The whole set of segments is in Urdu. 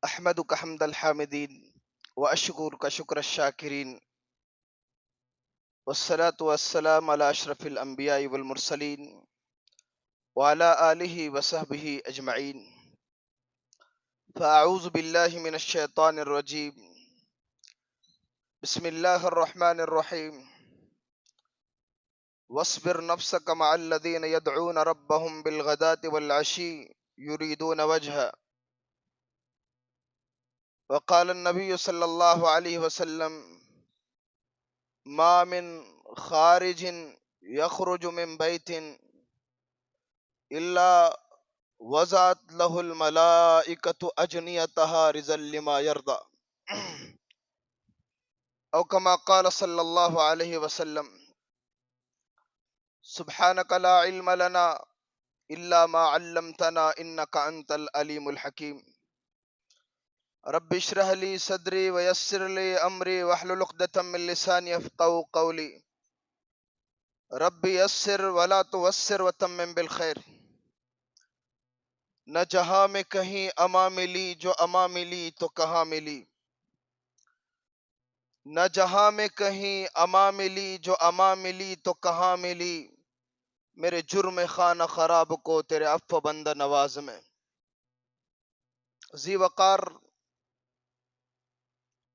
احمدک حمد الحامدین واشکرک شکر الشاکرین والصلاة والسلام على اشرف الانبیاء والمرسلین وعلى آلہ وصحبہ اجمعین فاعوذ باللہ من الشیطان الرجیم بسم اللہ الرحمن الرحیم واصبر نفسک مع الذین يدعون ربهم بالغداة والعشی یریدون وجہہ وقال النبی صلی اللہ علیہ وسلم ما من خارج يخرج من بیت الا وضعت له الملائکة اجنیتها رزا لما يرضى او كما قال صلی اللہ علیہ وسلم سبحانك لا علم لنا الا ما علمتنا انك انت العلیم الحکیم رب اشرح لي صدری ويسر لي امری واحلل عقدة من لسانی يفقهوا قولی رب یسر ولا توسر وتمم بالخیر نہ جہاں میں کہیں اما ملی جو اما ملی تو کہاں ملی نہ جہاں میں کہیں اما ملی جو اما ملی تو کہاں ملی میرے جرم خانہ خراب کو تیرے عفو بندہ نواز میں ذی وقار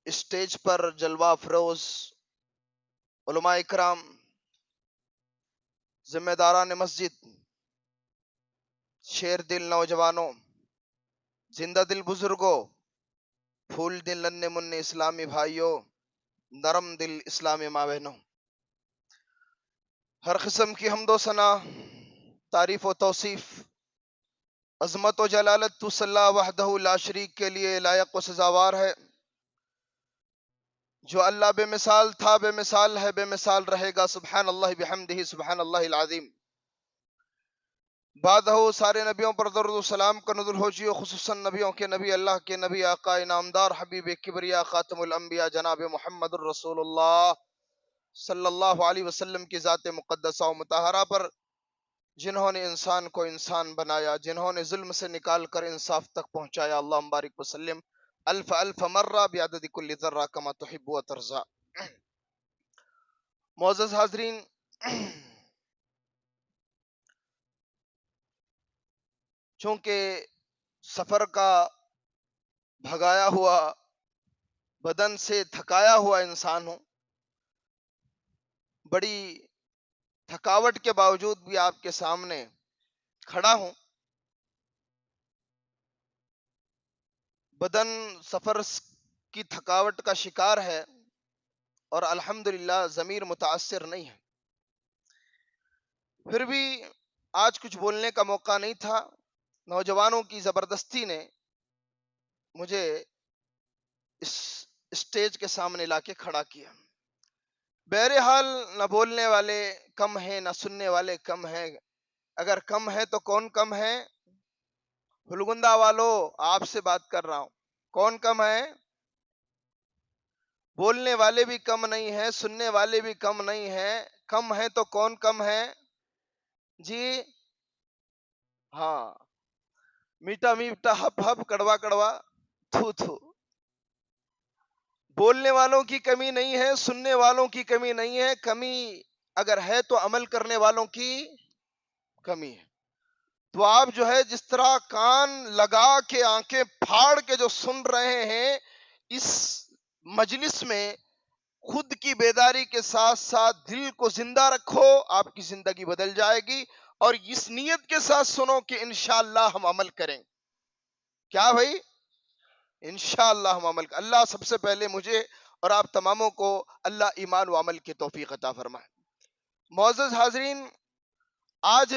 اسٹیج پر جلوہ افروز علماء اکرام ذمہ داران مسجد شیر دل نوجوانوں زندہ دل بزرگوں پھول دل ننے مننے اسلامی بھائیوں نرم دل اسلامی ماں بہنوں ہر قسم کی حمد و ثنا تعریف و توصیف عظمت و جلالت تو صلی اللہ وحدہ لا شریک کے لیے لائق و سزاوار ہے جو اللہ بے مثال تھا بے مثال ہے بے مثال رہے گا سبحان اللہ بحمدہ سبحان اللہ العظیم بعد ہو سارے نبیوں پر درود و سلام کا نزول ہو جی خصوصاً نبیوں کے نبی اللہ کے نبی آقا انعامدار حبیب کبریا خاتم الانبیاء جناب محمد الرسول اللہ صلی اللہ علیہ وسلم کی ذات مقدسہ و مطہرہ پر جنہوں نے انسان کو انسان بنایا جنہوں نے ظلم سے نکال کر انصاف تک پہنچایا اللہ مبارک وسلم الف الف مرہ بعدد کل ذرہ کما تحب و ترضا معزز حاضرین چونکہ سفر کا بھگایا ہوا بدن سے تھکایا ہوا انسان ہوں بڑی تھکاوٹ کے باوجود بھی آپ کے سامنے کھڑا ہوں بدن سفر کی تھکاوٹ کا شکار ہے اور الحمدللہ ضمیر متاثر نہیں ہے پھر بھی آج کچھ بولنے کا موقع نہیں تھا نوجوانوں کی زبردستی نے مجھے اس اسٹیج کے سامنے لا کے کھڑا کیا بہرحال نہ بولنے والے کم ہیں نہ سننے والے کم ہیں اگر کم ہے تو کون کم ہے ہلگندہ والو آپ سے بات کر رہا ہوں کون کم ہے بولنے والے بھی کم نہیں ہیں سننے والے بھی کم نہیں ہیں کم ہے تو کون کم ہے جی ہاں میٹھا میٹھا ہپ ہپ کڑوا کڑوا تھو تھو بولنے والوں کی کمی نہیں ہے سننے والوں کی کمی نہیں ہے کمی اگر ہے تو عمل کرنے والوں کی کمی ہے تو آپ جو ہے جس طرح کان لگا کے آنکھیں پھاڑ کے جو سن رہے ہیں اس مجلس میں خود کی بیداری کے ساتھ ساتھ دل کو زندہ رکھو آپ کی زندگی بدل جائے گی اور اس نیت کے ساتھ سنو کہ انشاءاللہ ہم عمل کریں کیا بھائی انشاءاللہ ہم عمل کریں اللہ سب سے پہلے مجھے اور آپ تماموں کو اللہ ایمان و عمل کی توفیق عطا فرمائے معزز حاضرین آج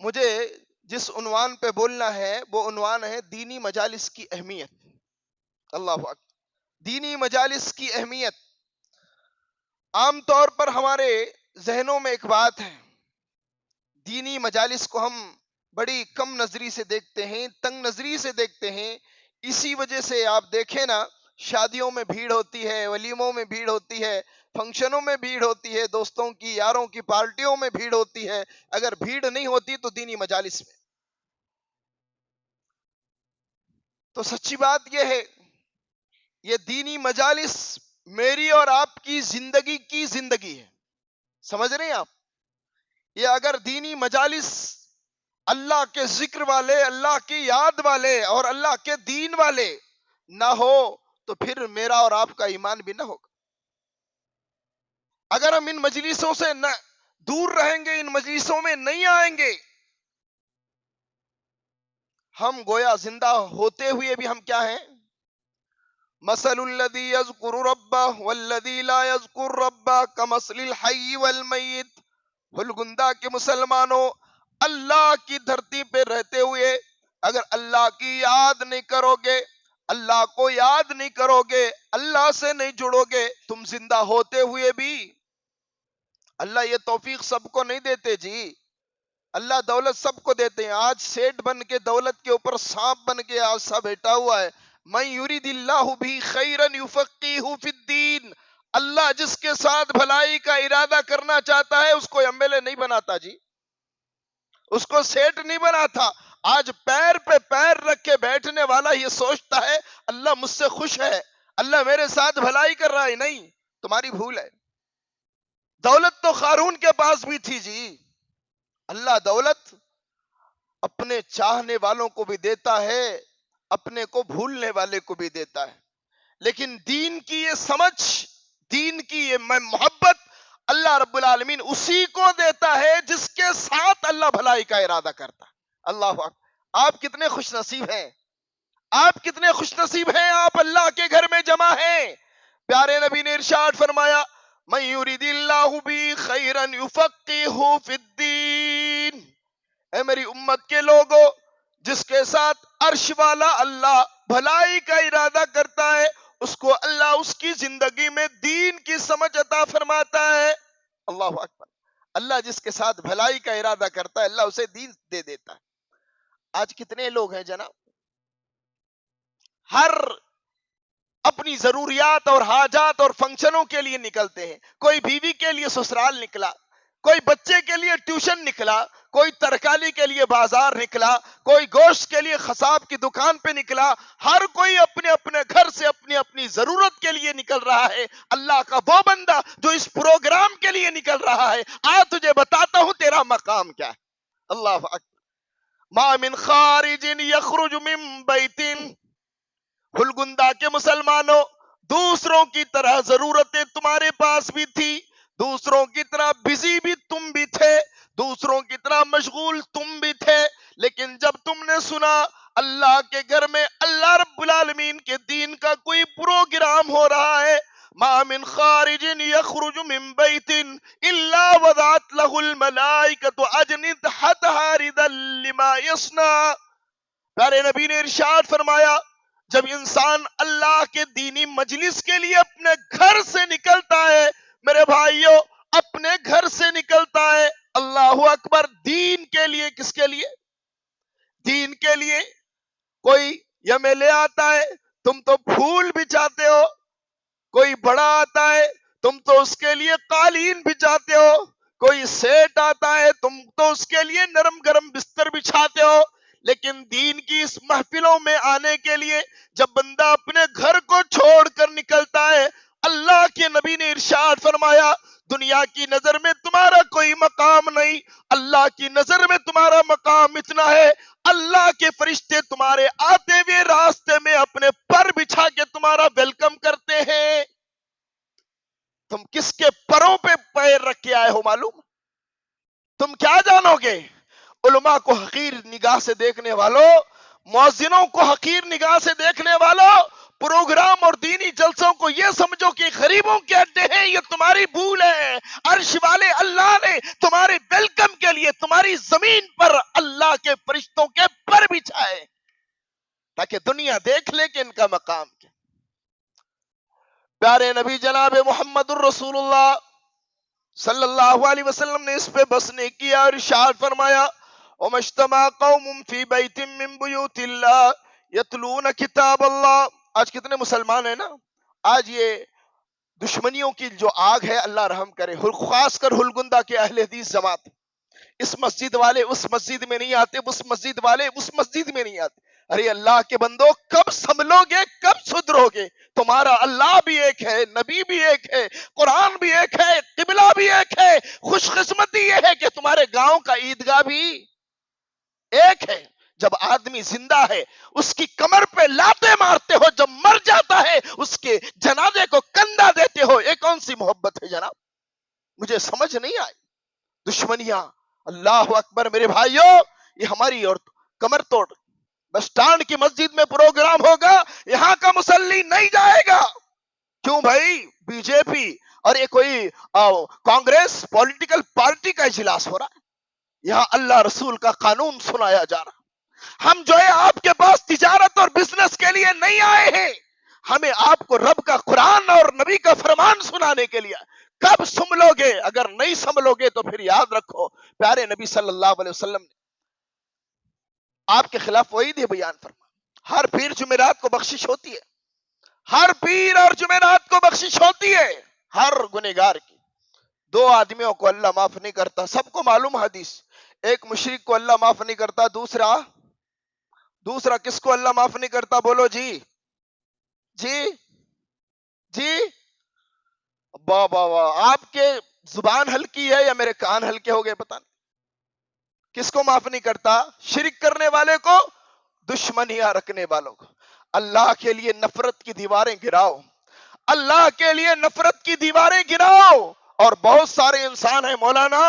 مجھے جس عنوان پہ بولنا ہے وہ عنوان ہے دینی مجالس کی اہمیت اللہ اکبر دینی مجالس کی اہمیت عام طور پر ہمارے ذہنوں میں ایک بات ہے دینی مجالس کو ہم بڑی کم نظری سے دیکھتے ہیں تنگ نظری سے دیکھتے ہیں اسی وجہ سے آپ دیکھیں نا شادیوں میں بھیڑ ہوتی ہے ولیموں میں بھیڑ ہوتی ہے فنکشنوں میں بھیڑ ہوتی ہے دوستوں کی یاروں کی پارٹیوں میں بھیڑ ہوتی ہے اگر بھیڑ نہیں ہوتی تو دینی مجالس میں تو سچی بات یہ ہے، یہ دینی مجالس میری اور آپ کی زندگی ہے، سمجھ رہے ہیں آپ؟ یہ اگر دینی مجالس اللہ کے ذکر والے، اللہ کی یاد والے اور اللہ کے دین والے نہ ہو تو پھر میرا اور آپ کا ایمان بھی نہ ہوگا۔ اگر ہم ان مجلسوں سے دور رہیں گے، ان مجلسوں میں نہیں آئیں گے، ہم گویا زندہ ہوتے ہوئے بھی ہم کیا ہیں؟ مثل الذی یذکر ربہ والذی لا یذکر ربہ کمثل الحی والمیت۔ ہلگندہ کے مسلمانوں، اللہ کی دھرتی پہ رہتے ہوئے اگر اللہ کی یاد نہیں کرو گے، اللہ کو یاد نہیں کرو گے، اللہ سے نہیں جڑو گے، تم زندہ ہوتے ہوئے بھی، اللہ یہ توفیق سب کو نہیں دیتے جی، اللہ دولت سب کو دیتے ہیں۔ آج سیٹ بن کے دولت کے اوپر سانپ بن کے آج سا بیٹھا ہوا ہے۔ من یرید اللہ بھی خیرا یفقہہ فی الدین، اللہ جس کے ساتھ بھلائی کا ارادہ کرنا چاہتا ہے اس کو ایم ایل اے نہیں بناتا جی، اس کو سیٹ نہیں بناتا۔ آج پیر پہ پیر رکھ کے بیٹھنے والا یہ سوچتا ہے اللہ مجھ سے خوش ہے، اللہ میرے ساتھ بھلائی کر رہا ہے، نہیں، تمہاری بھول ہے۔ دولت تو قارون کے پاس بھی تھی جی، اللہ دولت اپنے چاہنے والوں کو بھی دیتا ہے، اپنے کو بھولنے والے کو بھی دیتا ہے، لیکن دین کی یہ سمجھ، دین کی یہ محبت اللہ رب العالمین اسی کو دیتا ہے جس کے ساتھ اللہ بھلائی کا ارادہ کرتا ہے۔ اللہ اکبر! آپ کتنے خوش نصیب ہیں، آپ کتنے خوش نصیب ہیں، آپ اللہ کے گھر میں جمع ہیں۔ پیارے نبی نے ارشاد فرمایا من یرید اللہ بھی خیرا یفقہہ فی الدین، اے میری امت کے لوگوں، جس کے ساتھ عرش والا اللہ بھلائی کا ارادہ کرتا ہے اس کو اللہ اس کی زندگی میں دین کی سمجھ عطا فرماتا ہے۔ اللہ اکبر! اللہ جس کے ساتھ بھلائی کا ارادہ کرتا ہے اللہ اسے دین دے دیتا ہے۔ آج کتنے لوگ ہیں جناب، ہر اپنی ضروریات اور حاجات اور فنکشنوں کے لیے نکلتے ہیں، کوئی بیوی کے لیے سسرال نکلا، کوئی بچے کے لیے ٹیوشن نکلا، کوئی ترکالی کے لیے بازار نکلا، کوئی گوشت کے لیے قصاب کی دکان پہ نکلا، ہر کوئی اپنے اپنے گھر سے اپنی اپنی ضرورت کے لیے نکل رہا ہے۔ اللہ کا وہ بندہ جو اس پروگرام کے لیے نکل رہا ہے، تجھے بتاتا ہوں تیرا مقام کیا ہے۔ اللہ اکبر! ما من خارج یخرج من بیت، ہلگندہ کے مسلمانوں، دوسروں کی طرح ضرورتیں تمہارے پاس بھی تھی، دوسروں کی طرح بزی بھی تم بھی تھے، دوسروں کی طرح مشغول تم بھی تھے، لیکن جب تم نے سنا اللہ کے گھر میں اللہ رب العالمین کے دین کا کوئی پروگرام ہو رہا ہے، ما من خارج یخرج من بیت الا وضعت له الملائکۃ اجنحتها ردا لما یصنع۔ پیارے نبی نے ارشاد فرمایا جب انسان اللہ کے دینی مجلس کے لیے اپنے گھر سے نکلتا ہے، میرے بھائیوں اپنے گھر سے نکلتا ہے، اللہ اکبر، دین کے لیے، کس کے لیے؟ دین کے لیے۔ کوئی ایم ایل اے آتا ہے تم تو پھول بچھاتے ہو، کوئی بڑا آتا ہے تم تو اس کے لیے قالین بچھاتے ہو، کوئی سیٹ آتا ہے تم تو اس کے لیے نرم گرم بستر بچھاتے ہو، لیکن دین کی اس محفلوں میں آنے کے لیے جب بندہ اپنے گھر کو چھوڑ کر نکلتا ہے، اللہ کے نبی نے ارشاد فرمایا دنیا کی نظر میں تمہارا کوئی مقام نہیں، اللہ کی نظر میں تمہارا مقام اتنا ہے اللہ کے فرشتے تمہارے آتے ہوئے راستے میں اپنے پر بچھا کے تمہارا ویلکم کرتے ہیں۔ تم کس کے پروں پہ پیر رکھ کے آئے ہو معلوم؟ تم کیا جانو گے؟ علماء کو حقیر نگاہ سے دیکھنے والوں، مؤذنوں کو حقیر نگاہ سے دیکھنے والوں، پروگرام اور دینی جلسوں کو یہ سمجھو کہ غریبوں کے اڈے ہیں، یہ تمہاری بھول ہے۔ عرش والے اللہ نے تمہارے ویلکم کے لیے تمہاری زمین پر اللہ کے فرشتوں کے پر بچھائے تاکہ دنیا دیکھ لے کہ ان کا مقام کیا۔ پیارے نبی جناب محمد الرسول اللہ صلی اللہ علیہ وسلم نے اس پہ بس نہیں کیا، ارشاد فرمایا وَمَا اجْتَمَعَ قَوْمٌ فِي بَيْتٍ مِّن بُيُوتِ اللَّهِ يَتْلُونَ کتاب اللہ۔ آج کتنے مسلمان ہیں نا، آج یہ دشمنیوں کی جو آگ ہے اللہ رحم کرے، خاص کر ہلگندہ کے اہل حدیث جماعت، اس مسجد والے اس مسجد میں نہیں آتے، اس مسجد والے اس مسجد میں نہیں آتے، ارے اللہ کے بندو، کب سنبھلو گے، کب سدھرو گے؟ تمہارا اللہ بھی ایک ہے، نبی بھی ایک ہے، قرآن بھی ایک ہے، قبلہ بھی ایک ہے۔ خوش قسمتی یہ ہے کہ تمہارے گاؤں کا عیدگاہ بھی ایک ہے۔ جب آدمی زندہ ہے اس کی کمر پہ لاتے مارتے ہو، جب مر جاتا ہے اس کے جنازے کو کندھا دیتے ہو، یہ کون سی محبت ہے جناب؟ مجھے سمجھ نہیں آئی۔ دشمنیاں، اللہ اکبر میرے بھائیوں، یہ ہماری اور کمر توڑ۔ بس سٹانڈ کی مسجد میں پروگرام ہوگا، یہاں کا مسلی نہیں جائے گا۔ کیوں بھائی؟ بی جے پی اور یہ کوئی کانگریس پولیٹیکل پارٹی کا اجلاس ہو رہا ہے، یہاں اللہ رسول کا قانون سنایا جا رہا۔ ہم جو ہے آپ کے پاس تجارت اور بزنس کے لیے نہیں آئے ہیں، ہمیں آپ کو رب کا قرآن اور نبی کا فرمان سنانے کے لیے۔ کب سنبھلو گے؟ اگر نہیں سنبھلو گے تو پھر یاد رکھو، پیارے نبی صلی اللہ علیہ وسلم نے آپ کے خلاف وعید یہ بیان فرما، ہر پیر جمعرات کو بخشش ہوتی ہے، ہر پیر اور جمعرات کو بخشش ہوتی ہے ہر گنہگار کی۔ دو آدمیوں کو اللہ معاف نہیں کرتا، سب کو معلوم حدیث۔ ایک مشرک کو اللہ معاف نہیں کرتا، دوسرا کس کو اللہ معاف نہیں کرتا؟ بولو جی جی جی۔ واہ واہ واہ، آپ کے زبان ہلکی ہے یا میرے کان ہلکے ہو گئے پتہ نہیں۔ کس کو معاف نہیں کرتا؟ شرک کرنے والے کو، دشمنیاں رکھنے والوں کو۔ اللہ کے لیے نفرت کی دیواریں گراؤ، اللہ کے لیے نفرت کی دیواریں گراؤ۔ اور بہت سارے انسان ہیں مولانا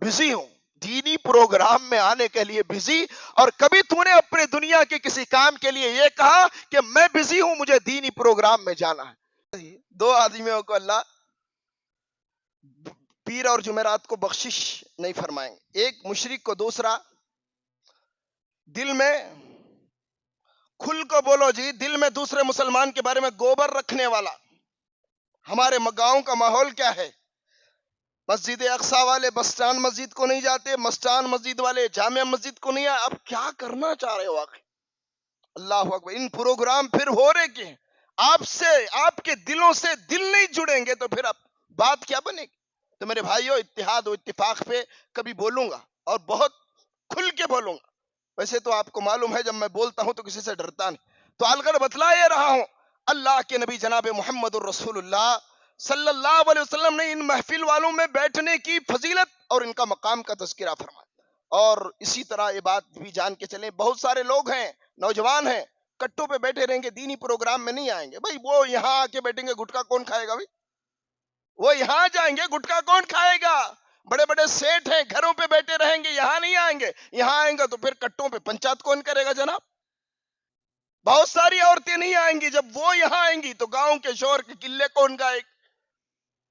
بزی ہوں، دینی پروگرام میں آنے کے لیے بزی، اور کبھی تو نے اپنے دنیا کے کسی کام کے لیے یہ کہا کہ میں بزی ہوں، مجھے دینی پروگرام میں جانا ہے؟ دو آدمیوں کو اللہ پیر اور جمعرات کو بخشش نہیں فرمائیں گے، ایک مشرک کو، دوسرا دل میں کھل کو بولو جی، دل میں دوسرے مسلمان کے بارے میں گوبر رکھنے والا۔ ہمارے گاؤں کا ماحول کیا ہے؟ مسجد اقصی والے بسٹان مسجد کو نہیں جاتے، مسٹان مسجد والے جامع مسجد کو نہیں آئے۔ اب کیا کرنا چاہ رہے ہو آخر؟ اللہ اکبر، ان پروگرام پھر ہو رہے کہ آپ سے، آپ کے دلوں سے دل نہیں جڑیں گے تو پھر اب بات کیا بنے گی؟ تو میرے بھائیوں، اتحاد و اتفاق پہ کبھی بولوں گا اور بہت کھل کے بولوں گا۔ ویسے تو آپ کو معلوم ہے جب میں بولتا ہوں تو کسی سے ڈرتا نہیں، تو الگر بتلا یہ رہا ہوں۔ اللہ کے نبی جناب محمد الرسول اللہ صلی اللہ علیہ وسلم نے ان محفل والوں میں بیٹھنے کی فضیلت اور ان کا مقام کا تذکرہ فرمایا۔ اور اسی طرح یہ بات بھی جان کے چلیں، بہت سارے لوگ ہیں، نوجوان ہیں، کٹوں پہ بیٹھے رہیں گے، دینی پروگرام میں نہیں آئیں گے۔ بھائی وہ یہاں آ کے بیٹھیں گے، گٹکا کون کھائے گا؟ بھائی وہ یہاں جائیں گے، گٹکا کون کھائے گا؟ بڑے بڑے سیٹ ہیں، گھروں پہ بیٹھے رہیں گے، یہاں نہیں آئیں گے۔ یہاں آئیں گے تو پھر کٹوں پہ پنچایت کون کرے گا جناب؟ بہت ساری عورتیں نہیں آئیں گی، جب وہ یہاں آئیں گی تو گاؤں کے شور کے قلے کون گائے؟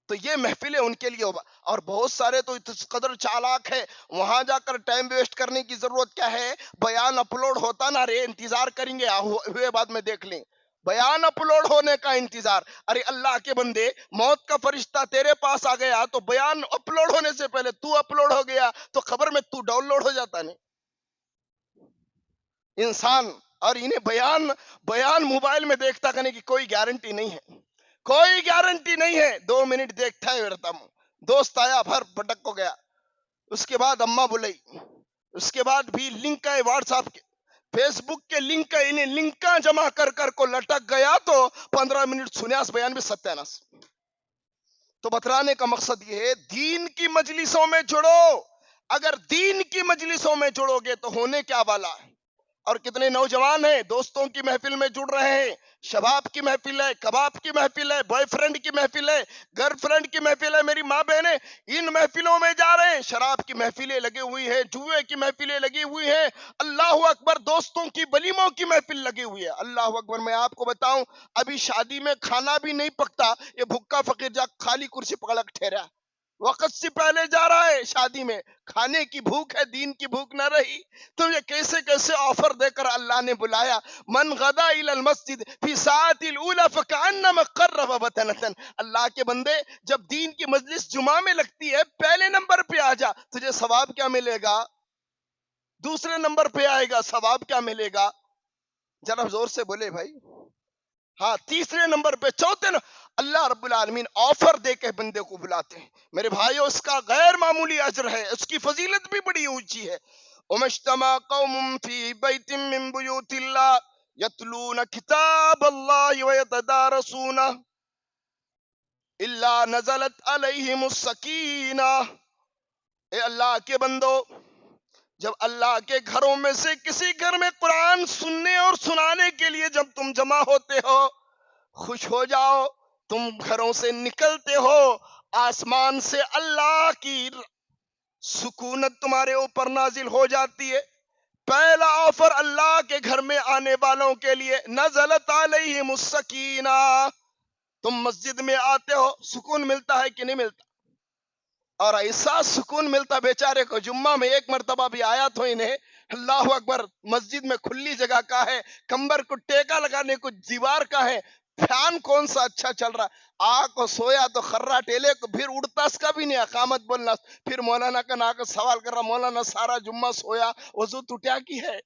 تو یہ محفلیں ان کے لیے ہوگا۔ اور بہت سارے تو اس قدر چالاک ہے، وہاں جا کر ٹائم ویسٹ کرنے کی ضرورت کیا ہے؟ بیان اپلوڈ ہوتا نا رے، انتظار کریں گے ہوئے بعد میں دیکھ لیں، بیان اپلوڈ ہونے کا انتظار۔ ارے اللہ کے بندے، موت کا فرشتہ تیرے پاس آ گیا تو بیان اپلوڈ ہونے سے پہلے تو اپلوڈ ہو گیا تو خبر میں تو ڈاؤن لوڈ ہو جاتا نہیں انسان۔ اور انہیں بیان موبائل میں دیکھتا کرنے کی کوئی گارنٹی نہیں ہے، کوئی گارنٹی نہیں ہے۔ 2 منٹ دیکھتا ہے رہتا ہوں، دوست آیا بھر پٹک کو گیا، اس کے بعد اماں بلائی، اس کے بعد بھی لنک ہے واٹس ایپ کے، فیس بک کے لنک ہے، انہیں لنکاں جمع کر کر کو لٹک گیا تو 15 منٹ سنیاس بیان بھی ستیاناس۔ تو بتلانے کا مقصد یہ ہے، دین کی مجلسوں میں جڑو۔ اگر دین کی مجلسوں میں جڑو گے تو ہونے کیا والا ہے؟ اور کتنے نوجوان ہیں دوستوں کی محفل میں جڑ رہے ہیں، شباب کی محفل ہے، کباب کی محفل ہے، بوائے فرینڈ کی محفل ہے، گرل فرینڈ کی محفل ہے۔ میری ماں بہنیں ان محفلوں میں جا رہے ہیں، شراب کی محفلیں لگی ہوئی ہیں، جوئے کی محفلیں لگی ہوئی ہیں، اللہ اکبر، دوستوں کی ولیموں کی محفل لگی ہوئی ہے۔ اللہ اکبر، میں آپ کو بتاؤں، ابھی شادی میں کھانا بھی نہیں پکتا، یہ بھوکا فقیر جا خالی کرسی پکڑ کے ٹھہرا، وقت سے پہلے جا رہا ہے شادی میں، کھانے کی بھوک ہے، دین کی بھوک نہ رہی۔ تو یہ کیسے کیسے آفر دے کر اللہ نے بلایا، من غدا الی المسجد فی ساعۃ الاولی فکأنما قرب بدنۃ۔ اللہ کے بندے، جب دین کی مجلس جمعہ میں لگتی ہے، پہلے نمبر پہ آ جا، تجھے ثواب کیا ملے گا؟ دوسرے نمبر پہ آئے گا، ثواب کیا ملے گا؟ ذرا زور سے بولے بھائی۔ ہاں، تیسرے نمبر پہ، چوتھے اللہ رب العالمین آفر دے کے بندے کو بلاتے ہیں۔ میرے بھائیو، اس کا غیر معمولی اجر ہے، اس کی فضیلت بھی بڑی اونچی ہے۔ ومجتمع قوم في بيت من بيوت الله يتلون كتاب الله ويتدارسونه إلا نزلت عليهم السكينة. اے اللہ کے بندو، جب اللہ کے گھروں میں سے کسی گھر میں قرآن سننے اور سنانے کے لیے جب تم جمع ہوتے ہو، خوش ہو جاؤ. تم گھروں سے نکلتے ہو، آسمان سے اللہ کی سکونت تمہارے اوپر نازل ہو جاتی ہے. پہلا آفر اللہ کے گھر میں آنے والوں کے لیے، نزلت علیہم السکینہ. تم مسجد میں آتے ہو، سکون ملتا ہے کہ نہیں ملتا؟ اور ایسا سکون ملتا بیچارے کو، جمعہ میں ایک مرتبہ بھی آیا تو انہیں، اللہ اکبر، مسجد میں کھلی جگہ کا ہے، کمبر کو ٹیکا لگانے کو دیوار کا ہے، فین کون سا اچھا چل رہا، آ کو سویا تو خرہ ٹیلے کو، پھر اڑتا اس کا بھی نہیں، اقامت بولنا. پھر مولانا کا نا کر سوال کر رہا، مولانا سارا جمعہ سویا، وضو ٹوٹیا کی ہے.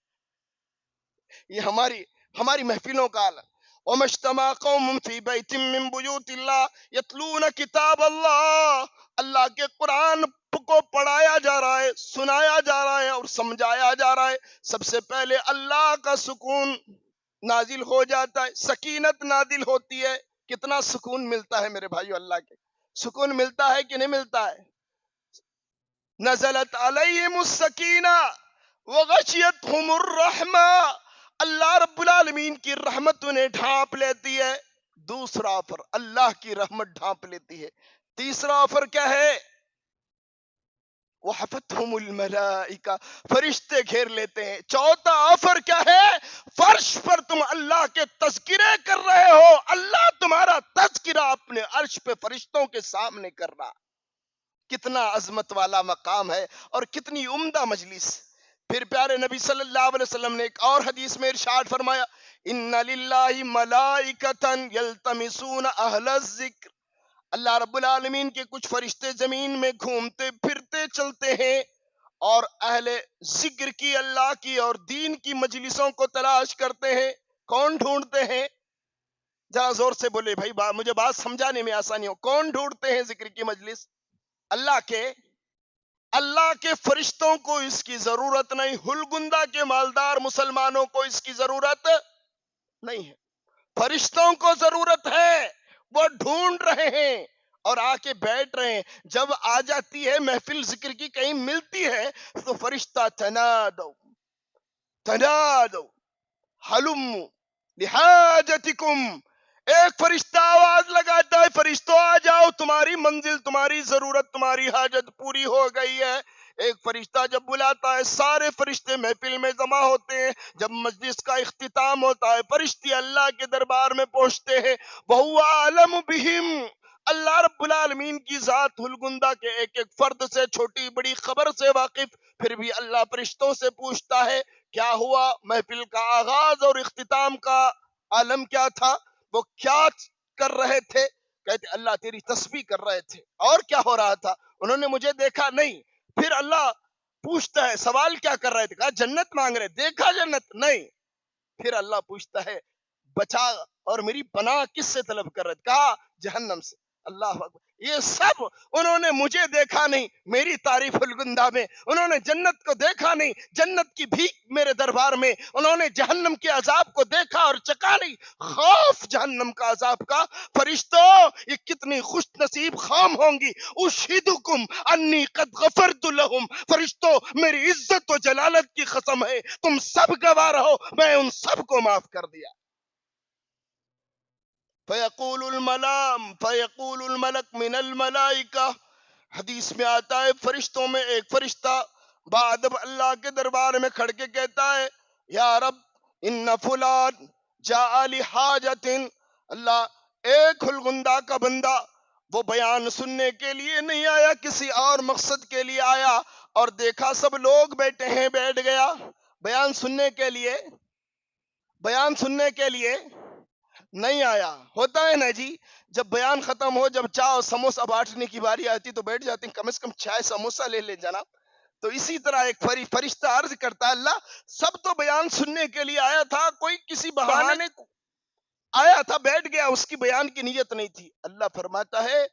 یہ ہماری محفلوں کا حال ہے. وَمَجْتَمَعَ قَوْمٌ فِي بَيْتٍ مِّن بُيُوتِ اللَّهِ يَتْلُونَ كِتَابَ اللَّهِ. اللہ کے قرآن کو پڑھایا جا رہا ہے، سنایا جا رہا ہے اور سمجھایا جا رہا ہے. سب سے پہلے اللہ کا سکون نازل ہو جاتا ہے، سکینت نازل ہوتی ہے. کتنا سکون ملتا ہے میرے بھائیو، اللہ کے سکون ملتا ہے کہ نہیں ملتا ہے؟ نزلت علیہم السکینہ وغشیتہم الرحمہ. اللہ رب العالمین کی رحمت انہیں ڈھانپ لیتی ہے. دوسرا آفر، اللہ کی رحمت ڈھانپ لیتی ہے. تیسرا آفر کیا ہے؟ وحفتہم الملائکہ، فرشتے گھیر لیتے ہیں. چوتھا آفر کیا ہے؟ فرش پر تم اللہ کے تذکرے کر رہے ہو، اللہ تمہارا تذکرہ اپنے عرش پہ فرشتوں کے سامنے کر رہا. کتنا عظمت والا مقام ہے اور کتنی عمدہ مجلس. پھر پیارے نبی صلی اللہ علیہ وسلم نے ایک اور حدیث میں ارشاد فرمایا، ان للہ ملائکۃ یلتمسون اہل الذکر. اللہ رب العالمین کے کچھ فرشتے زمین میں گھومتے پھرتے چلتے ہیں اور اہل ذکر کی، اللہ کی اور دین کی مجلسوں کو تلاش کرتے ہیں. کون ڈھونڈتے ہیں؟ ذرا زور سے بولے بھائی، مجھے بات سمجھانے میں آسانی ہو. کون ڈھونڈتے ہیں ذکر کی مجلس؟ اللہ کے فرشتوں کو اس کی ضرورت نہیں، ہلگندہ کے مالدار مسلمانوں کو اس کی ضرورت نہیں ہے. فرشتوں کو ضرورت ہے، وہ ڈھونڈ رہے ہیں اور آ کے بیٹھ رہے ہیں. جب آ جاتی ہے محفل ذکر کی، کہیں ملتی ہے تو فرشتہ تنادو تنادو حلم لحاجتکم. ایک فرشتہ آواز لگاتا ہے، فرشتوں آ جاؤ، تمہاری منزل، تمہاری ضرورت، تمہاری حاجت پوری ہو گئی ہے. ایک فرشتہ جب بلاتا ہے، سارے فرشتے محفل میں جمع ہوتے ہیں. جب مجلس کا اختتام ہوتا ہے، فرشتے اللہ کے دربار میں پہنچتے ہیں. وَهُوَ أَعْلَمُ بِهِمْ. اللہ رب العالمین کی ذات ہلگندہ کے ایک ایک فرد سے، چھوٹی بڑی خبر سے واقف. پھر بھی اللہ فرشتوں سے پوچھتا ہے کیا ہوا، محفل کا آغاز اور اختتام کا عالم کیا تھا، وہ کیا کر رہے تھے؟ کہتے اللہ تیری تسبیح کر رہے تھے. اور کیا ہو رہا تھا؟ انہوں نے مجھے دیکھا نہیں. پھر اللہ پوچھتا ہے سوال کیا کر رہے تھے؟ کہا جنت مانگ رہے. دیکھا جنت؟ نہیں. پھر اللہ پوچھتا ہے بچا اور میری پناہ کس سے طلب کر رہے تھے؟ کہا جہنم سے. اللہ اکبر. یہ سب انہوں نے مجھے دیکھا نہیں، میری تعریف الگندہ میں. انہوں نے جنت کو دیکھا نہیں، جنت کی بھیک میرے دربار میں. انہوں نے جہنم کے عذاب کو دیکھا اور چکا نہیں، خوف جہنم کا عذاب کا. فرشتوں یہ کتنی خوش نصیب خام ہوں گی. اشہدکم انی قد غفرت لہم. فرشتوں میری عزت و جلالت کی قسم ہے، تم سب گواہ رہو، میں ان سب کو معاف کر دیا. فیقول الملک من الملائکہ. حدیث میں آتا ہے فرشتوں میں ایک فرشتہ بعد اللہ کے دربار میں کھڑ کے کہتا ہے یا رب ان فلان جاء لحاجت. اللہ، ایک ہلگندہ کا بندہ، وہ بیان سننے کے لیے نہیں آیا، کسی اور مقصد کے لیے آیا، اور دیکھا سب لوگ بیٹھے ہیں، بیٹھ گیا. بیان سننے کے لیے نہیں آیا. ہوتا ہے نا جی، جب بیان ختم ہو، جب چائے اور سموسہ بانٹنے کی باری آتی تو بیٹھ جاتے ہیں، کم از کم چائے سموسہ لے لیں جناب. تو اسی طرح ایک فرشتہ عرض کرتا ہے اللہ سب تو بیان سننے کے لیے آیا تھا، کوئی کسی بہانے آیا تھا، بیٹھ گیا، اس کی بیان کی نیت نہیں تھی. اللہ فرماتا ہے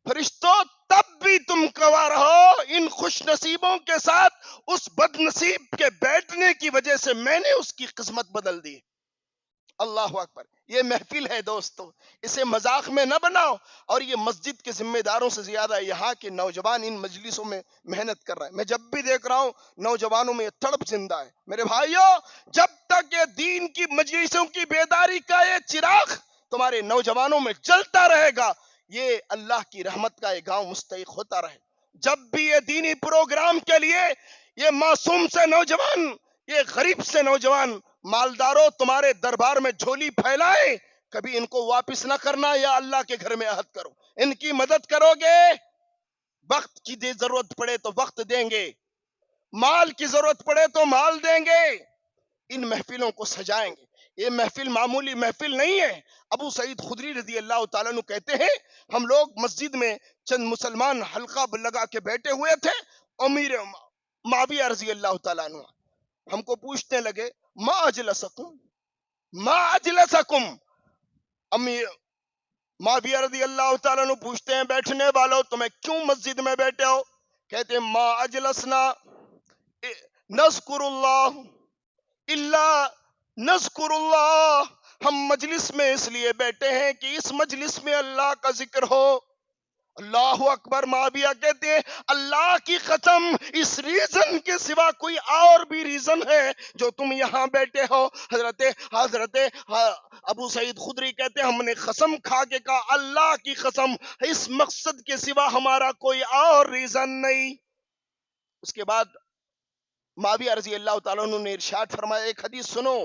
فرشتوں تب بھی تم گواہ رہو ان خوش نصیبوں کے ساتھ اس بد نصیب کے بیٹھنے کی وجہ سے میں نے اس کی قسمت بدل دی. اللہ اکبر. یہ محفل ہے دوستو، اسے مذاق میں نہ بناؤ. اور یہ مسجد کے ذمہ داروں سے زیادہ یہاں کے نوجوان ان مجلسوں میں محنت کر رہے ہیں. میں جب بھی دیکھ رہا ہوں نوجوانوں میں یہ تڑپ زندہ ہے. میرے بھائیوں، جب تک یہ دین کی مجلسوں کی بیداری کا یہ چراغ تمہارے نوجوانوں میں جلتا رہے گا، یہ اللہ کی رحمت کا یہ گاؤں مستحق ہوتا رہے. جب بھی یہ دینی پروگرام کے لیے یہ معصوم سے نوجوان، یہ غریب سے نوجوان مالداروں تمہارے دربار میں جھولی پھیلائے، کبھی ان کو واپس نہ کرنا، یا اللہ کے گھر میں عہد کرو ان کی مدد کرو گے. وقت کی ضرورت پڑے تو وقت دیں گے، مال کی ضرورت پڑے تو مال دیں گے. ان محفلوں کو سجائیں گے. یہ محفل معمولی محفل نہیں ہے. ابو سعید خدری رضی اللہ تعالیٰ عنہ کہتے ہیں ہم لوگ مسجد میں چند مسلمان حلقہ لگا کے بیٹھے ہوئے تھے. امیر معاویہ رضی اللہ تعالیٰ عنہ ہم کو پوچھنے لگے ما اجلسکم. امیر معاویہ رضی اللہ تعالیٰ عنہ پوچھتے ہیں بیٹھنے والوں تمہیں کیوں مسجد میں بیٹھے ہو؟ کہتے ہیں ما اجلسنا نذکر اللہ الا نذکر اللہ. ہم مجلس میں اس لیے بیٹھے ہیں کہ اس مجلس میں اللہ کا ذکر ہو. اللہ اکبر. معاویہ کہتے ہیں اللہ کی قسم اس ریزن کے سوا کوئی اور بھی ریزن ہے جو تم یہاں بیٹھے ہو؟ حضرت ابو سعید خدری کہتے ہیں ہم نے قسم کھا کے کہا اللہ کی قسم اس مقصد کے سوا ہمارا کوئی اور ریزن نہیں. اس کے بعد معاویہ رضی اللہ تعالیٰ عنہ نے ارشاد فرمایا ایک حدیث سنو،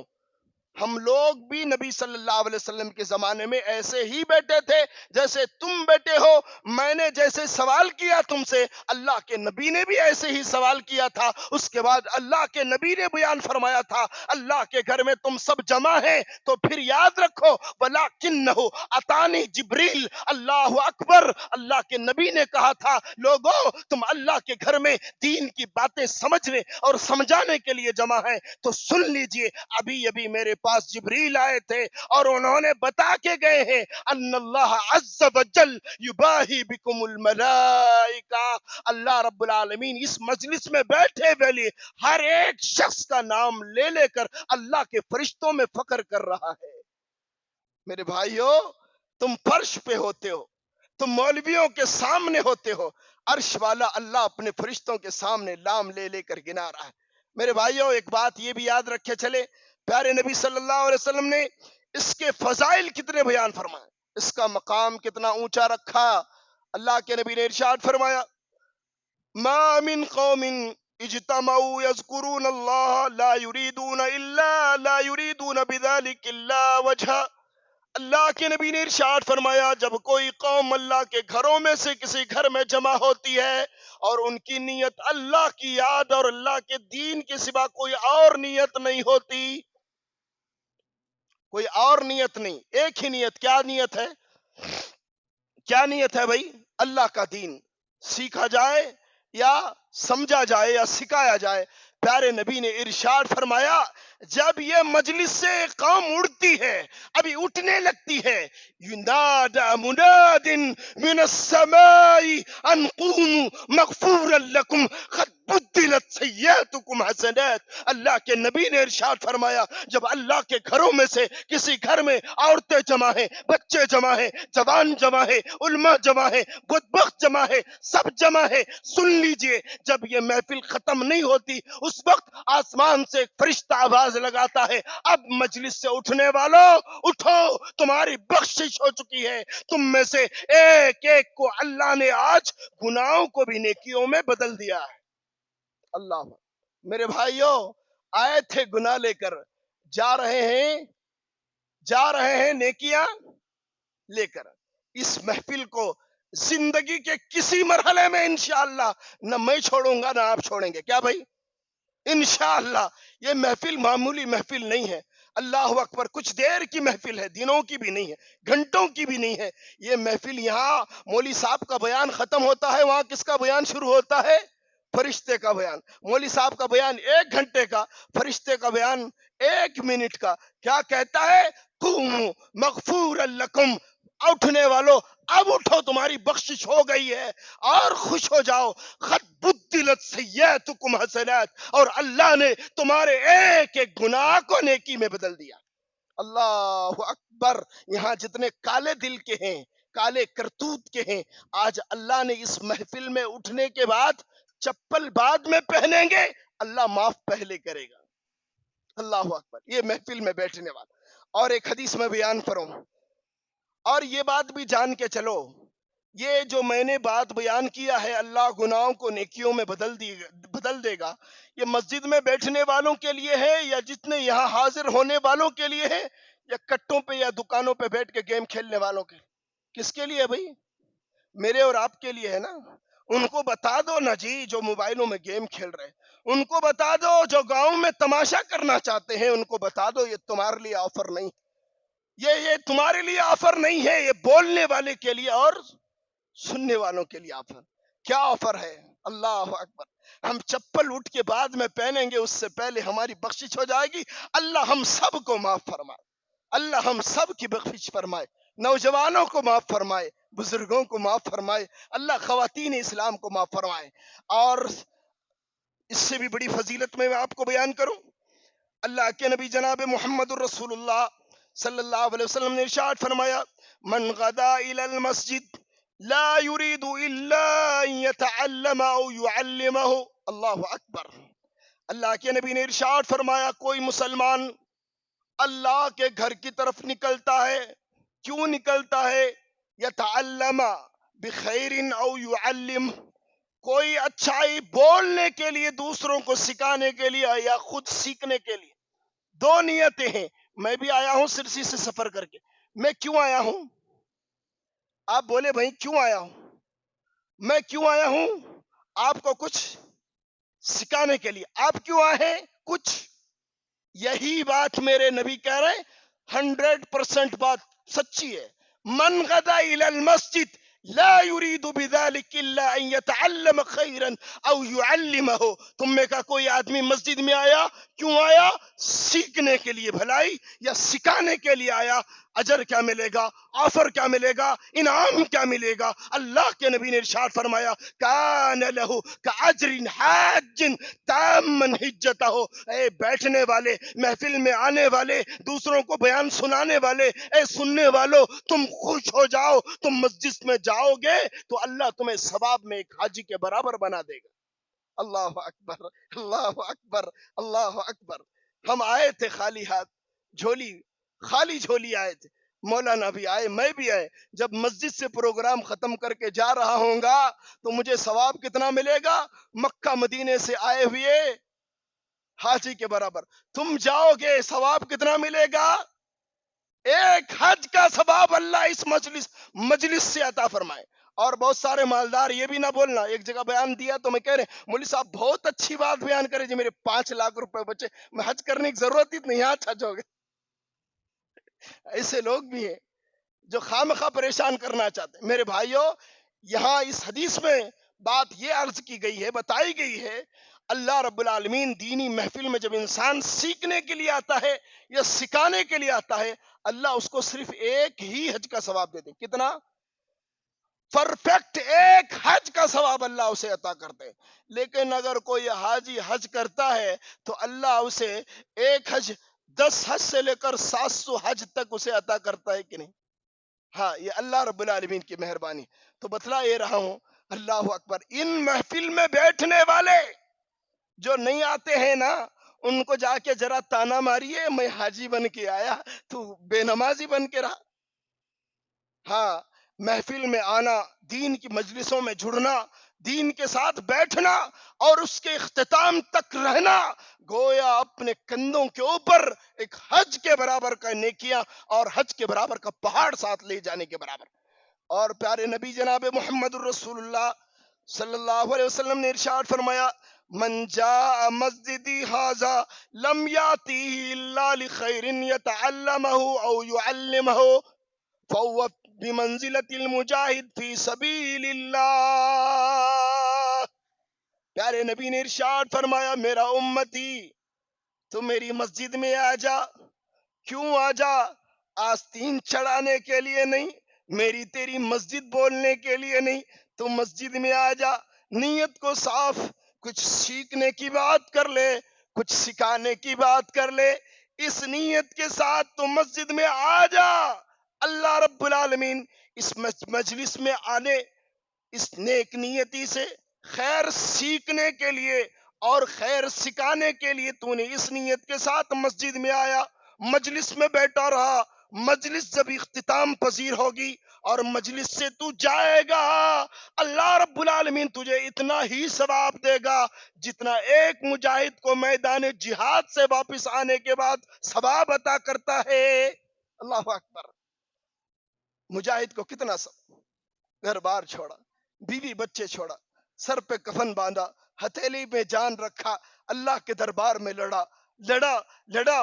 ہم لوگ بھی نبی صلی اللہ علیہ وسلم کے زمانے میں ایسے ہی بیٹھے تھے جیسے تم بیٹھے ہو. میں نے جیسے سوال کیا تم سے، اللہ کے نبی نے بھی ایسے ہی سوال کیا تھا. اس کے بعد اللہ کے نبی نے بیان فرمایا تھا اللہ کے گھر میں تم سب جمع ہیں تو پھر یاد رکھو وَلَٰكِنَّهُ أَتَانِي جبریل. اللہ اکبر. اللہ کے نبی نے کہا تھا لوگوں تم اللہ کے گھر میں دین کی باتیں سمجھنے اور سمجھانے کے لیے جمع ہیں تو سن لیجئے ابھی ابھی میرے پاس جبریل آئے تھے اور انہوں نے بتا کے گئے ہیں ان اللہ عز وجل یباہی بکم الملائکہ. اللہ رب العالمین اس مجلس میں بیٹھے ویلی ہر ایک شخص کا نام لے لے کر اللہ کے فرشتوں میں فخر کر رہا ہے. میرے بھائیو، تم فرش پہ ہوتے ہو، تم مولویوں کے سامنے ہوتے ہو، عرش والا اللہ اپنے فرشتوں کے سامنے نام لے لے کر گنا رہا ہے. میرے بھائیو ایک بات یہ بھی یاد رکھے چلے، پیارے نبی صلی اللہ علیہ وسلم نے اس کے فضائل کتنے بیان فرمائے، اس کا مقام کتنا اونچا رکھا. اللہ کے نبی نے ارشاد فرمایا ما من قوم اجتمعوا يذكرون الله لا يريدون بذلك الا وجهه. اللہ کے نبی نے ارشاد فرمایا جب کوئی قوم اللہ کے گھروں میں سے کسی گھر میں جمع ہوتی ہے اور ان کی نیت اللہ کی یاد اور اللہ کے دین کے سوا کوئی اور نیت نہیں ہوتی، کوئی اور نیت نہیں، ایک ہی نیت. کیا نیت ہے؟ کیا نیت ہے بھائی؟ اللہ کا دین سیکھا جائے یا سمجھا جائے یا سکھایا جائے. پیارے نبی نے ارشاد فرمایا جب یہ مجلس سے قوم اڑتی ہے، ابھی اٹھنے لگتی ہے، ینادى مناد من السماء ان قوموا مغفورا لكم قد بدلت سیئاتکم حسنات. اللہ کے نبی نے ارشاد فرمایا جب اللہ کے گھروں میں سے کسی گھر میں عورتیں جمع ہیں، بچے جمع ہیں، جوان جمع ہے، علماء جمع ہے، بدبخت جمع ہے، سب جمع ہے، سن لیجئے جب یہ محفل ختم نہیں ہوتی اس وقت آسمان سے ایک فرشتہ آواز لگاتا ہے اب مجلس سے اٹھنے والوں اٹھو، تمہاری بخشش ہو چکی ہے. تم میں سے ایک ایک کو اللہ نے آج گناہوں کو بھی نیکیوں میں بدل دیا ہے. اللہ. میرے بھائیوں آئے تھے گناہ لے کر، جا رہے ہیں نیکیاں لے کر. اس محفل کو زندگی کے کسی مرحلے میں انشاءاللہ نہ میں چھوڑوں گا نہ آپ چھوڑیں گے. کیا بھائی؟ انشاءاللہ. یہ محفل معمولی محفل نہیں ہے. اللہ اکبر. کچھ دیر کی محفل ہے، دنوں کی بھی نہیں ہے، گھنٹوں کی بھی نہیں ہے. یہ محفل یہاں مولوی صاحب کا بیان ختم ہوتا ہے، وہاں کس کا بیان شروع ہوتا ہے؟ فرشتے کا بیان. مولوی صاحب کا بیان 1 گھنٹے کا، فرشتے کا بیان 1 منٹ کا. کیا کہتا ہے؟ قوموا مغفورا لکم. اٹھنے والوں اب اٹھو، تمہاری بخشش ہو گئی ہے اور خوش ہو جاؤ. خط بدلت سیئاتکم حسنات، اور اللہ نے تمہارے ایک ایک گناہ کو نیکی میں بدل دیا. اللہ اکبر. یہاں جتنے کالے دل کے ہیں، کالے کرتوت کے ہیں، آج اللہ نے اس محفل میں اٹھنے کے بعد چپل بعد میں پہنیں گے، اللہ معاف پہلے کرے گا. اللہ اکبر. یہ محفل میں بیٹھنے والا. اور ایک حدیث میں بیان کروں، اور یہ بات بھی جان کے چلو، یہ جو میں نے بات بیان کیا ہے اللہ گناہوں کو نیکیوں میں بدل دے گا، یہ مسجد میں بیٹھنے والوں کے لیے ہے یا جتنے یہاں حاضر ہونے والوں کے لیے ہے، یا کٹوں پہ یا دکانوں پہ بیٹھ کے گیم کھیلنے والوں کے؟ کس کے لیے بھائی؟ میرے اور آپ کے لیے ہے نا. ان کو بتا دو نا جی جو موبائلوں میں گیم کھیل رہے، ان کو بتا دو جو گاؤں میں تماشا کرنا چاہتے ہیں، ان کو بتا دو یہ تمہارے لیے آفر نہیں، یہ تمہارے لیے آفر نہیں ہے، یہ بولنے والے کے لیے اور سننے والوں کے لیے آفر. کیا آفر ہے؟ اللہ اکبر. ہم چپل اٹھ کے بعد میں پہنیں گے، اس سے پہلے ہماری بخشش ہو جائے گی. اللہ ہم سب کو معاف فرمائے، اللہ ہم سب کی بخشش فرمائے، نوجوانوں کو معاف فرمائے، بزرگوں کو معاف فرمائے، اللہ خواتین اسلام کو معاف فرمائے. اور اس سے بھی بڑی فضیلت میں آپ کو بیان کروں، اللہ کے نبی جناب محمد الرسول اللہ صلی اللہ علیہ وسلم نے ارشاد فرمایا، من غدا الى المسجد لا يريد الا ان يتعلم او يعلمه. اللہ اکبر. اللہ کے نبی نے ارشاد فرمایا، کوئی مسلمان اللہ کے گھر کی طرف نکلتا ہے، کیوں نکلتا ہے؟ یتعلم بخیر او يعلم، کوئی اچھائی بولنے کے لیے، دوسروں کو سکھانے کے لیے، یا خود سیکھنے کے لیے. دو نیتیں ہیں. میں بھی آیا ہوں سرسی سے سفر کر کے. میں کیوں آیا ہوں؟ آپ بولے بھائی کیوں آیا ہوں؟ میں کیوں آیا ہوں؟ آپ کو کچھ سکھانے کے لیے. آپ کیوں آئے ہیں؟ کچھ. یہی بات میرے نبی کہہ رہے ہیں، 100% بات سچی ہے. من غدا الى المسجد لا يريد بذلك الا ان يتعلم خيرا او يعلمه. تم میں کا کوئی آدمی مسجد میں آیا، کیوں آیا؟ سیکھنے کے لیے بھلائی یا سکھانے کے لیے آیا. اجر کیا ملے گا؟ آفر کیا ملے گا؟ انعام کیا ملے گا؟ اللہ کے نبی نے ارشاد فرمایا، کان لہ کاجر حاج تاما حجتہ. اے بیٹھنے والے، محفل میں آنے والے، دوسروں کو بیان سنانے والے، اے سننے والوں، تم خوش ہو جاؤ. تم مسجد میں جاؤ گے تو اللہ تمہیں ثواب میں ایک حاجی کے برابر بنا دے گا. اللہ اکبر، اللہ اکبر، اللہ اکبر. ہم آئے تھے خالی ہاتھ، جھولی خالی جھولی آئے تھے. مولانا بھی آئے، میں بھی آئے. جب مسجد سے پروگرام ختم کر کے جا رہا ہوں گا تو مجھے ثواب کتنا ملے گا؟ مکہ مدینے سے آئے ہوئے حاجی کے برابر. تم جاؤ گے ثواب کتنا ملے گا؟ ایک حج کا ثواب اللہ اس مجلس سے عطا فرمائے. اور بہت سارے مالدار یہ بھی نہ بولنا، ایک جگہ بیان دیا تو میں کہہ رہے مولوی صاحب بہت اچھی بات بیان کرے جی، میرے 5 لاکھ روپے بچے، میں حج کرنے کی ضرورت ہی نہیں، آج حج ہو گئے. ایسے لوگ بھی ہیں جو خامخواہ پریشان کرنا چاہتے ہیں. میرے بھائیوں، یہاں اس حدیث میں بات یہ عرض کی گئی ہے، بتائی گئی ہے، اللہ رب العالمین دینی محفل میں جب انسان سیکھنے کے لیے آتا ہے یا سکھانے کے لیے آتا ہے، اللہ اس کو صرف ایک ہی حج کا ثواب دیتے. کتنا؟ پرفیکٹ ایک حج کا ثواب اللہ اسے عطا کرتے ہیں. لیکن اگر کوئی حاجی حج کرتا ہے تو اللہ اسے ایک حج 10 حج سے لے کر 700 حج تک اسے عطا کرتا ہے کہ نہیں؟ ہاں، یہ اللہ رب العالمین کی مہربانی. تو بتلا یہ رہا ہوں، اللہ اکبر. ان محفل میں بیٹھنے والے جو نہیں آتے ہیں نا، ان کو جا کے ذرا تانا ماریے، میں حاجی بن کے آیا، تو بے نمازی بن کے رہا. ہاں، محفل میں آنا، دین کی مجلسوں میں جڑنا، دین کے ساتھ بیٹھنا اور اس کے اختتام تک رہنا، گویا اپنے کندھوں کے اوپر ایک حج کے برابر کا نیکیاں اور حج کے برابر کا پہاڑ ساتھ لے جانے کے برابر. اور پیارے نبی جناب محمد الرسول اللہ صلی اللہ علیہ وسلم نے ارشاد فرمایا، من جاء مسجدی ھذا لم یاتیہ الا لخیر یتعلمہ او یعلمہ فهو بمنزلۃ المجاہد فی سبیل اللہ. پیارے نبی نے ارشاد فرمایا، میرا امتی تو میری مسجد میں آ جا. کیوں آ جا؟ آستین چڑھانے کے لیے نہیں، میری تیری مسجد بولنے کے لیے نہیں، تو مسجد میں آ جا، نیت کو صاف، کچھ سیکھنے کی بات کر لے، کچھ سکھانے کی بات کر لے، اس نیت کے ساتھ تو مسجد میں آ جا۔ اللہ رب العالمین اس مجلس میں آنے، اس نیک نیتی سے خیر سیکھنے کے لیے اور خیر سکھانے کے لیے تو نے اس نیت کے ساتھ مسجد میں آیا، مجلس میں بیٹھا رہا۔ مجلس جب اختتام پذیر ہوگی اور مجلس سے تو جائے گا، اللہ رب العالمین تجھے اتنا ہی ثواب دے گا جتنا ایک مجاہد کو میدان جہاد سے واپس آنے کے بعد ثواب عطا کرتا ہے۔ اللہ اکبر! مجاہد کو کتنا ثواب، گھر بار چھوڑا، بیوی بچے چھوڑا، سر پہ کفن باندھا، ہتھیلی میں جان رکھا، اللہ کے دربار میں لڑا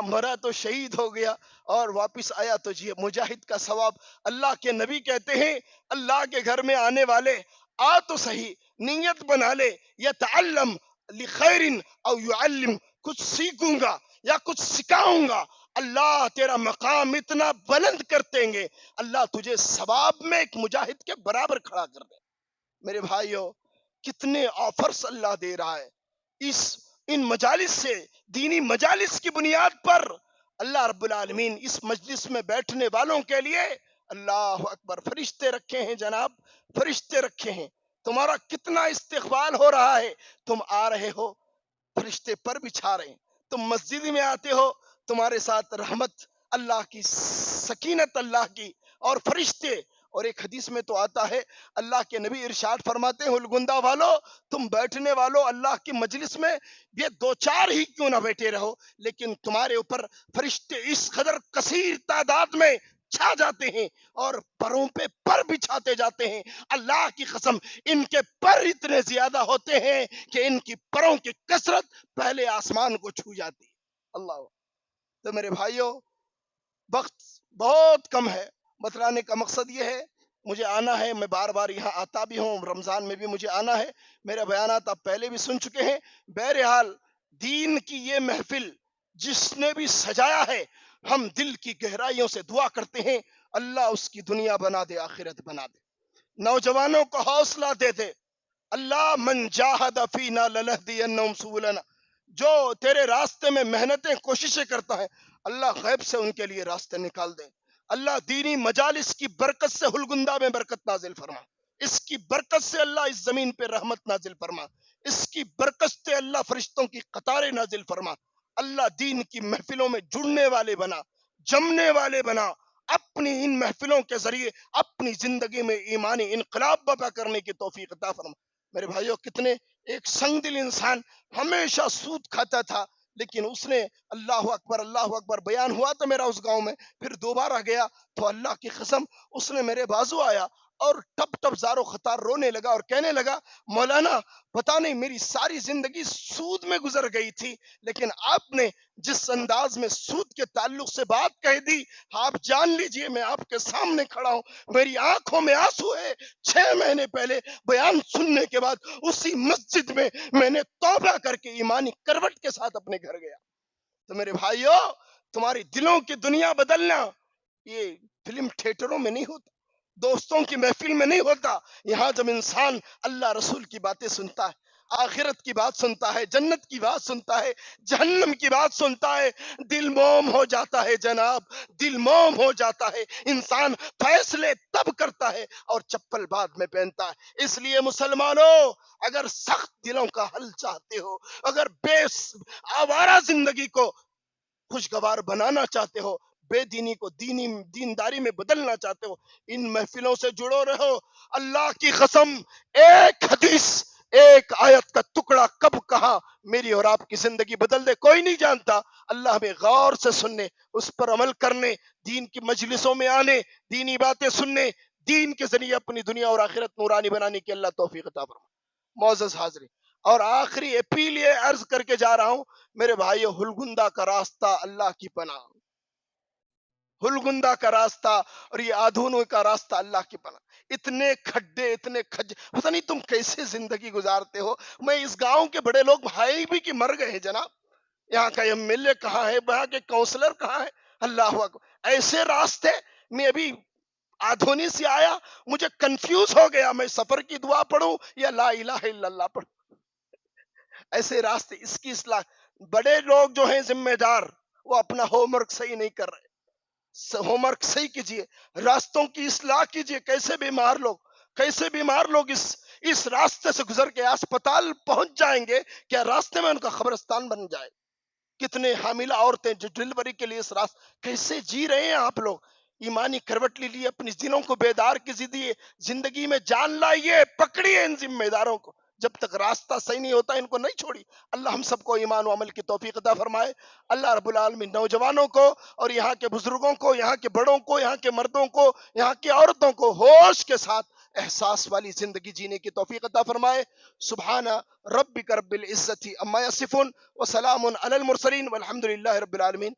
مرا تو شہید ہو گیا، اور واپس آیا تو جی مجاہد کا ثواب۔ اللہ کے نبی کہتے ہیں اللہ کے گھر میں آنے والے آ تو صحیح، نیت بنا لے، یتعلم لخیر او یعلم، کچھ سیکھوں گا یا کچھ سکھاؤں گا، اللہ تیرا مقام اتنا بلند کر دیں گے، اللہ تجھے ثواب میں ایک مجاہد کے برابر کھڑا کر دے۔ میرے بھائیو، کتنے آفرز اللہ دے رہا ہے ان مجالس سے، دینی مجالس کی بنیاد پر۔ اللہ رب العالمین اس مجلس میں بیٹھنے والوں کے لیے، اللہ اکبر، فرشتے رکھے ہیں جناب، فرشتے رکھے ہیں۔ تمہارا کتنا استقبال ہو رہا ہے، تم آ رہے ہو، فرشتے پر بچھا رہے ہیں، تم مسجد میں آتے ہو، تمہارے ساتھ رحمت اللہ کی، سکینت اللہ کی اور فرشتے۔ اور ایک حدیث میں تو آتا ہے، اللہ کے نبی ارشاد فرماتے ہیں، ہلگندہ والو، تم بیٹھنے والو اللہ کی مجلس میں یہ دو چار ہی کیوں نہ بیٹھے رہو، لیکن تمہارے اوپر فرشتے اس قدر کثیر تعداد میں چھا جاتے ہیں اور پروں پہ پر بچھاتے جاتے ہیں۔ اللہ کی قسم، ان کے پر اتنے زیادہ ہوتے ہیں کہ ان کی پروں کی کثرت پہلے آسمان کو چھو جاتی ہے۔ اللہ! تو میرے بھائیوں، وقت بہت کم ہے، بتلانے کا مقصد یہ ہے، مجھے آنا ہے، میں بار بار یہاں آتا بھی ہوں، رمضان میں بھی مجھے آنا ہے، میرے بیانات آپ پہلے بھی سن چکے ہیں۔ بہرحال دین کی یہ محفل جس نے بھی سجایا ہے، ہم دل کی گہرائیوں سے دعا کرتے ہیں اللہ اس کی دنیا بنا دے، آخرت بنا دے، نوجوانوں کو حوصلہ دے دے۔ اللہ من جاہد فینا لنہدینہم سبلنا، جو تیرے راستے میں محنتیں کوششیں کرتا ہے، اللہ غیب سے ان کے لیے راستے نکال دے۔ اللہ دینی مجالس کی برکت سے ہلگندہ میں برکت نازل فرما، اس کی برکت سے اللہ اس زمین پہ رحمت نازل فرما، اس کی برکت سے اللہ فرشتوں کی قطاریں نازل فرما۔ اللہ دین کی محفلوں میں جڑنے والے بنا، جمنے والے بنا، اپنی ان محفلوں کے ذریعے اپنی زندگی میں ایمانی انقلاب برپا کرنے کی توفیق عطا فرما۔ میرے بھائیوں، کتنے ایک سنگ دل انسان ہمیشہ سود کھاتا تھا، لیکن اس نے اللہ اکبر بیان ہوا تو میرا اس گاؤں میں، پھر دوبارہ گیا تو اللہ کی قسم اس نے میرے بازو آیا اور ٹپ ٹپ زار و خطار رونے لگا اور کہنے لگا، مولانا پتہ نہیں میری ساری زندگی سود میں گزر گئی تھی، لیکن آپ نے جس انداز میں سود کے تعلق سے بات کہہ دی، آپ جان لیجئے میں آپ کے سامنے کھڑا ہوں، میری آنکھوں میں آنسو ہے۔ 6 مہینے پہلے بیان سننے کے بعد اسی مسجد میں نے توبہ کر کے ایمانی کروٹ کے ساتھ اپنے گھر گیا۔ تو میرے بھائیوں، تمہاری دلوں کی دنیا بدلنا یہ فلم تھیٹروں میں نہیں ہوتا، دوستوں کی محفل میں نہیں ہوتا، یہاں جب انسان اللہ رسول کی باتیں سنتا ہے، آخرت کی بات سنتا ہے، جنت کی بات سنتا ہے، جہنم کی بات سنتا ہے، دل موم ہو جاتا ہے جناب، دل موم ہو جاتا ہے۔ انسان فیصلے تب کرتا ہے اور چپل بعد میں پہنتا ہے۔ اس لیے مسلمانوں، اگر سخت دلوں کا حل چاہتے ہو، اگر آوارہ زندگی کو خوشگوار بنانا چاہتے ہو، بے دینی کو دینداری میں بدلنا چاہتے ہو، ان محفلوں سے جڑو رہو۔ اللہ کی قسم، ایک حدیث، ایک آیت کا ٹکڑا کب کہاں میری اور آپ کی زندگی بدل دے کوئی نہیں جانتا۔ اللہ ہمیں غور سے سننے، اس پر عمل کرنے، دین کی مجلسوں میں آنے، دینی باتیں سننے، دین کے ذریعے اپنی دنیا اور آخرت نورانی بنانے کی اللہ توفیق عطا فرمائے۔ معزز حاضرین، اور آخری اپیل یہ عرض کر کے جا رہا ہوں، میرے بھائیو، ہلگندہ کا راستہ اللہ کی پناہ، ہلگندہ کا راستہ اور یہ آدھونوں کا راستہ اللہ کی پناہ، اتنے کھڈے، اتنے پتہ نہیں تم کیسے زندگی گزارتے ہو۔ میں اس گاؤں کے بڑے لوگ بھائی بھی کہ مر گئے ہیں جناب، یہاں کا ایم ایل اے کہاں ہے، وہاں کے کونسلر کہاں ہے، اللہ اکبر، ایسے راستے میں ابھی آدھونی سے آیا، مجھے کنفیوز ہو گیا، میں سفر کی دعا پڑھوں یا لا الہ الا اللہ پڑھوں. ایسے راستے، اس کی اصلاح. بڑے لوگ جو ہیں ذمہ دار، وہ اپنا ہوم ورک صحیح نہیں کر رہے. ہوم ورک صحیح کیجئے، راستوں کی اصلاح کیجئے. کیسے بیمار لوگ اس راستے سے گزر کے اسپتال پہنچ جائیں گے، کیا راستے میں ان کا قبرستان بن جائے. کتنے حاملہ عورتیں جو ڈلیوری کے لیے اس راستے، کیسے جی رہے ہیں آپ لوگ. ایمانی کروٹ لیجیے، اپنی دلوں کو بیدار کیجیے، زندگی میں جان لائیے، پکڑیے ان ذمہ داروں کو. جب تک راستہ صحیح نہیں ہوتا ان کو نہیں چھوڑی. اللہ ہم سب کو ایمان و عمل کی توفیق عطا فرمائے. اللہ رب العالمین نوجوانوں کو اور یہاں کے بزرگوں کو، یہاں کے بڑوں کو، یہاں کے مردوں کو، یہاں کی عورتوں کو ہوش کے ساتھ احساس والی زندگی جینے کی توفیق عطا فرمائے. سبحان ربک رب العزت عما یصفون وسلام علی المرسلین والحمد للہ رب العالمین.